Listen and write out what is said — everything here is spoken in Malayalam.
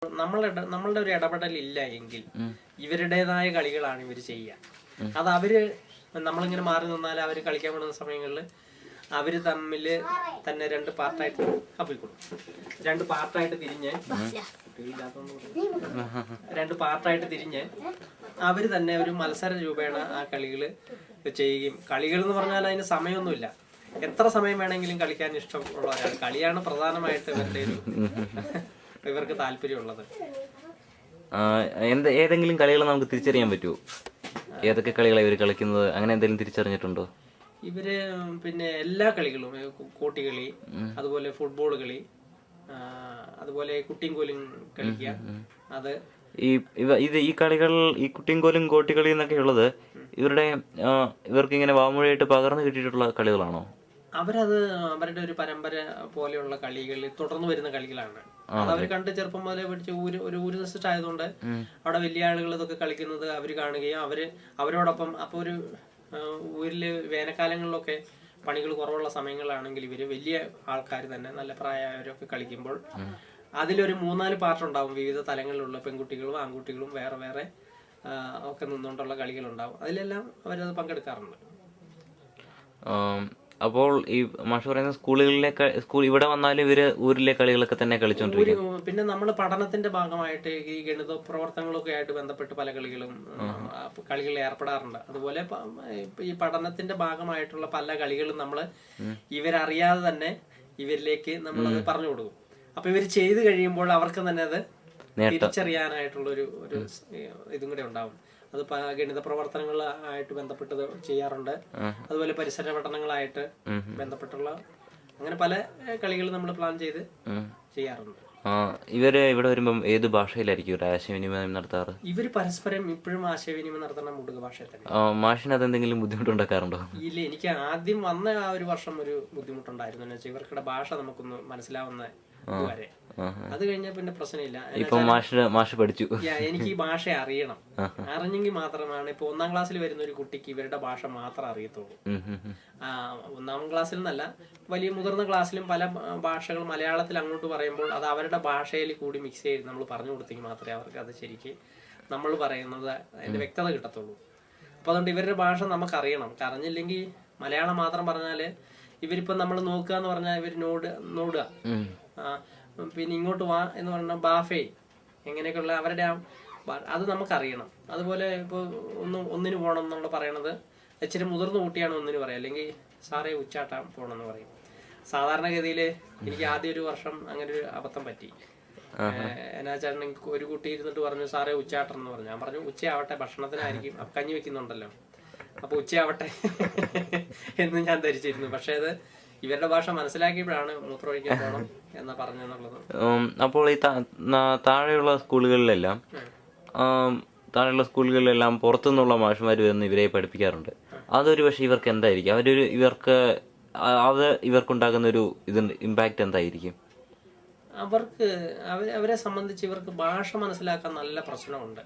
നമ്മളുടെ ഒരു ഇടപെടലില്ല എങ്കിൽ ഇവരുടേതായ കളികളാണ് ഇവർ ചെയ്യുക. അത് അവര് നമ്മളിങ്ങനെ മാറി നിന്നാൽ അവർ കളിക്കാൻ വിടുന്ന സമയങ്ങളിൽ അവര് തമ്മിൽ തന്നെ രണ്ട് പാർട്ടായിട്ട് തിരിഞ്ഞ് അവര് തന്നെ ഒരു മത്സര രൂപേണ ആ കളികൾ ചെയ്യുകയും, കളികൾ എന്ന് പറഞ്ഞാൽ അതിന് സമയമൊന്നുമില്ല, എത്ര സമയം വേണമെങ്കിലും കളിക്കാൻ ഇഷ്ടമുള്ളവരാണ്. കളിയാണ് പ്രധാനമായിട്ട് ഇവർക്ക് താല്പര്യമുള്ളത്. ഏതെങ്കിലും കളികൾ നമുക്ക് തിരിച്ചറിയാൻ പറ്റുമോ? ഏതൊക്കെ കളികളാണ് ഇവർ കളിക്കുന്നത്, അങ്ങനെ എന്തെങ്കിലും തിരിച്ചറിഞ്ഞിട്ടുണ്ടോ? ഇവര് പിന്നെ എല്ലാ കളികളും, കോട്ടികളി, അതുപോലെ ഫുട്ബോൾ കളി, അതുപോലെ കുട്ടിയും കോലും കളിക്കുക. അത് ഈ കളികൾ, ഈ കുട്ടിയും കോലും കോട്ടിക്കളി എന്നൊക്കെ ഉള്ളത് ഇവർക്ക് ഇങ്ങനെ വാമൊഴിയായിട്ട് പകർന്നു കിട്ടിയിട്ടുള്ള കളികളാണോ? അവരത് അവരുടെ ഒരു പരമ്പര പോലെയുള്ള കളികൾ, തുടർന്ന് വരുന്ന കളികളാണ്. അത് അവർ കണ്ട് ചെറുപ്പം മുതലേ പഠിച്ച് ഒരു ഊരുനിഷ്ഠ ആയതുകൊണ്ട് അവിടെ വലിയ ആളുകൾ ഇതൊക്കെ കളിക്കുന്നത് അവർ കാണുകയും അവരോടൊപ്പം അപ്പൊ ഒരു ഊരില് വേനൽക്കാലങ്ങളിലൊക്കെ പണികൾ കുറവുള്ള സമയങ്ങളാണെങ്കിൽ ഇവര് വലിയ ആൾക്കാർ തന്നെ, നല്ല പ്രായമായവരൊക്കെ കളിക്കുമ്പോൾ അതിലൊരു 3-4 പാർട്ടുണ്ടാവും. വിവിധ തലങ്ങളിലുള്ള പെൺകുട്ടികളും ആൺകുട്ടികളും വേറെ വേറെ ഒക്കെ നിന്നുകൊണ്ടുള്ള കളികളുണ്ടാവും. അതിലെല്ലാം അവരത് പങ്കെടുക്കാറുണ്ട്. അപ്പോൾ ഈ മാഷ് പറയുന്ന സ്കൂൾ ഇവിടെ വന്നാലും ഇവര് ഊരിലെ കളികളൊക്കെ തന്നെ കളിച്ചോണ്ടിരിക്കും. പിന്നെ നമ്മൾ പഠനത്തിന്റെ ഭാഗമായിട്ട് ഈ ഗണിത പ്രവർത്തനങ്ങളൊക്കെ ആയിട്ട് ബന്ധപ്പെട്ട് പല കളികളിൽ ഏർപ്പെടാറുണ്ട്. അതുപോലെ ഈ പഠനത്തിന്റെ ഭാഗമായിട്ടുള്ള പല കളികളും നമ്മൾ ഇവരറിയാതെ തന്നെ ഇവരിലേക്ക് നമ്മളത് പറഞ്ഞു കൊടുക്കും. അപ്പൊ ഇവർ ചെയ്ത് കഴിയുമ്പോൾ അവർക്ക് തന്നെ അത് തിരിച്ചറിയാനായിട്ടുള്ള ഒരു ഇതും കൂടെ ഉണ്ടാവും. അത് ഗണിത പ്രവർത്തനങ്ങളായിട്ട് ബന്ധപ്പെട്ട് ചെയ്യാറുണ്ട്. അതുപോലെ പരിസര പഠനങ്ങളായിട്ട് ബന്ധപ്പെട്ടുള്ള അങ്ങനെ പല കളികൾ നമ്മൾ പ്ലാൻ ചെയ്ത് ചെയ്യാറുണ്ട്. ഇവര് ഇവിടെ വരുമ്പം ഏത് ഭാഷയിലായിരിക്കും ഇവർ ആശയവിനിമയം നടത്താറ്? ഇവര് പരസ്പരം ഇപ്പോഴും ആശയവിനിമയം നടത്തുന്ന മുടുക ഭാഷയിൽ തന്നെ. മാഷിന് അതെന്തെങ്കിലും ബുദ്ധിമുട്ടുണ്ടാക്കാറുണ്ടോ? ഇല്ല, എനിക്ക് ആദ്യം വന്ന ആ ഒരു വർഷം ഒരു ബുദ്ധിമുട്ടുണ്ടായിരുന്നു. എന്ന് വെച്ചാൽ ഇവർക്കുടെ ഭാഷ നമുക്കൊന്ന് മനസ്സിലാവുന്ന വരെ. അത് കഴിഞ്ഞാൽ പിന്നെ പ്രശ്നമില്ല. ഇപ്പൊ മാഷ് പഠിച്ചു. എനിക്ക് ഈ ഭാഷ അറിയണം, അറിഞ്ഞെങ്കിൽ മാത്രമാണ്. ഇപ്പൊ 1-ാം ക്ലാസ്സിൽ വരുന്ന ഒരു കുട്ടിക്ക് ഇവരുടെ ഭാഷ മാത്രം അറിയത്തുള്ളൂ. 1-ാം ക്ലാസ്സിൽ നിന്നല്ല, വലിയ മുതിർന്ന ക്ലാസ്സിലും പല ഭാഷകൾ മലയാളത്തിൽ അങ്ങോട്ട് പറയുമ്പോൾ അത് അവരുടെ ഭാഷയിൽ കൂടി മിക്സ് ചെയ്ത് നമ്മൾ പറഞ്ഞു കൊടുത്തെങ്കിൽ മാത്രമേ അവർക്ക് അത് ശരിക്ക് നമ്മൾ പറയുന്നത് അതിന്റെ വ്യക്തത കിട്ടത്തുള്ളൂ. അപ്പൊ അതുകൊണ്ട് ഇവരുടെ ഭാഷ നമുക്ക് അറിയണം. അറിഞ്ഞില്ലെങ്കിൽ മലയാളം മാത്രം പറഞ്ഞാല് ഇവരിപ്പം നമ്മൾ നോക്കുക എന്ന് പറഞ്ഞാൽ ഇവർ നോടുക, പിന്നെ ഇങ്ങോട്ട് വാ എന്ന് പറഞ്ഞാൽ ബാഫേ, എങ്ങനെയൊക്കെയുള്ള അവരുടെ അത് നമുക്കറിയണം. അതുപോലെ ഇപ്പോൾ ഒന്നിന് പോകണം എന്നുള്ള പറയണത് ഇച്ചിരി മുതിർന്ന കുട്ടിയാണ് ഒന്നിന് പറയാം, അല്ലെങ്കിൽ സാറേ ഉച്ചാട്ടാൻ പോകണം എന്ന് പറയും. സാധാരണഗതിയിൽ എനിക്ക് ആദ്യം ഒരു വർഷം അങ്ങനെ ഒരു അബദ്ധം പറ്റി. എന്നാ ചേട്ടൻ ഒരു കുട്ടി ഇരുന്നിട്ട് പറഞ്ഞു സാറേ ഉച്ചാട്ടം എന്ന് പറഞ്ഞു. ഞാൻ പറഞ്ഞു ഉച്ചയാവട്ടെ, ഭക്ഷണത്തിനായിരിക്കും, കഞ്ഞി വെക്കുന്നുണ്ടല്ലോ, അപ്പൊ ഉച്ചയാവട്ടെ എന്ന് ഞാൻ ധരിച്ചിരുന്നു. പക്ഷെ അത് ഇവരുടെ ഭാഷ മനസ്സിലാക്കിയപ്പോഴാണ് മൂത്രമൊഴിക്കാൻ പോകണം എന്നാ പറഞ്ഞെന്നുള്ളത്. അപ്പോൾ ഈ താഴെയുള്ള സ്കൂളുകളിലെല്ലാം പുറത്തുനിന്നുള്ള മാഷുമാർ വന്ന് ഇവരെ പഠിപ്പിക്കാറുണ്ട്. അതൊരു പക്ഷെ ഇവർക്ക് എന്തായിരിക്കും, ഇവർക്കുണ്ടാകുന്ന ഒരു ഇമ്പാക്ട് എന്തായിരിക്കും? അവരെ സംബന്ധിച്ച് ഇവർക്ക് ഭാഷ മനസ്സിലാക്കാൻ നല്ല പ്രശ്നമുണ്ട്.